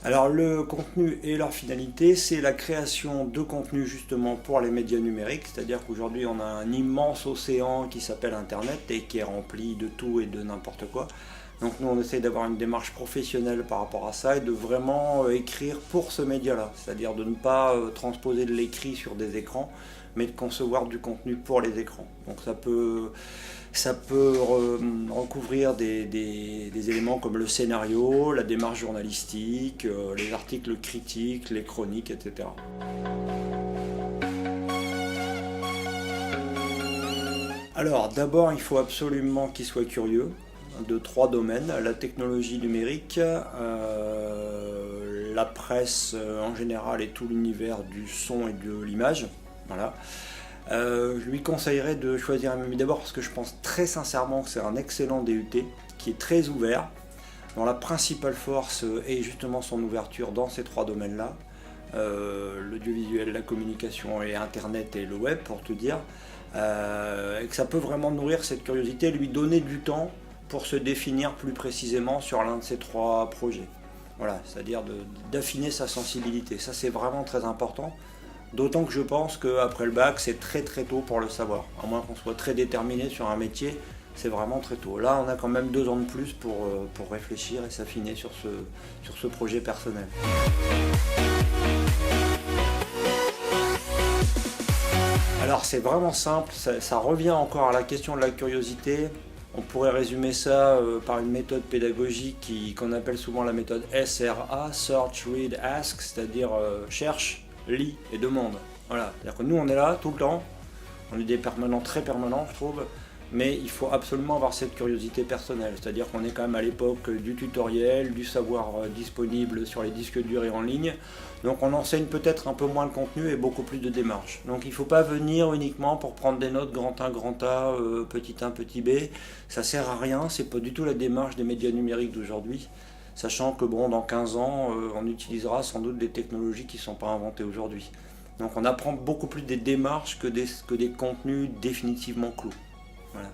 Alors le contenu et leur finalité, c'est la création de contenu justement pour les médias numériques, c'est-à-dire qu'aujourd'hui on a un immense océan qui s'appelle Internet et qui est rempli de tout et de n'importe quoi. Donc nous on essaie d'avoir une démarche professionnelle par rapport à ça et de vraiment écrire pour ce média-là, c'est-à-dire de ne pas transposer de l'écrit sur des écrans, mais de concevoir du contenu pour les écrans. Donc ça peut recouvrir des éléments comme le scénario, la démarche journalistique, les articles critiques, les chroniques, etc. Alors d'abord il faut absolument qu'il soit curieux de 3 domaines: la technologie numérique, la presse en général et tout l'univers du son et de l'image. Voilà. Je lui conseillerais de choisir un MMI d'abord parce que je pense très sincèrement que c'est un excellent DUT qui est très ouvert, dont la principale force est justement son ouverture dans ces 3 domaines-là, l'audiovisuel, la communication et Internet et le web pour tout dire, et que ça peut vraiment nourrir cette curiosité, lui donner du temps pour se définir plus précisément sur l'un de ces 3 projets. Voilà, c'est-à-dire d'affiner sa sensibilité, ça c'est vraiment très important. D'autant que je pense qu'après le bac, c'est très très tôt pour le savoir. À moins qu'on soit très déterminé sur un métier, c'est vraiment très tôt. Là, on a quand même 2 ans de plus pour réfléchir et s'affiner sur ce projet personnel. Alors c'est vraiment simple, ça revient encore à la question de la curiosité. On pourrait résumer ça par une méthode pédagogique qu'on appelle souvent la méthode SRA, Search, Read, Ask, c'est-à-dire cherche, lis et demande. Voilà, c'est-à-dire que nous on est là tout le temps, on est des permanents très permanents je trouve, mais il faut absolument avoir cette curiosité personnelle, c'est-à-dire qu'on est quand même à l'époque du tutoriel, du savoir disponible sur les disques durs et en ligne, donc on enseigne peut-être un peu moins de contenu et beaucoup plus de démarches. Donc il ne faut pas venir uniquement pour prendre des notes grand 1, grand A, petit 1, petit B, ça sert à rien, c'est pas du tout la démarche des médias numériques d'aujourd'hui. Sachant que bon, dans 15 ans, on utilisera sans doute des technologies qui ne sont pas inventées aujourd'hui. Donc on apprend beaucoup plus des démarches que des contenus définitivement clos. Voilà.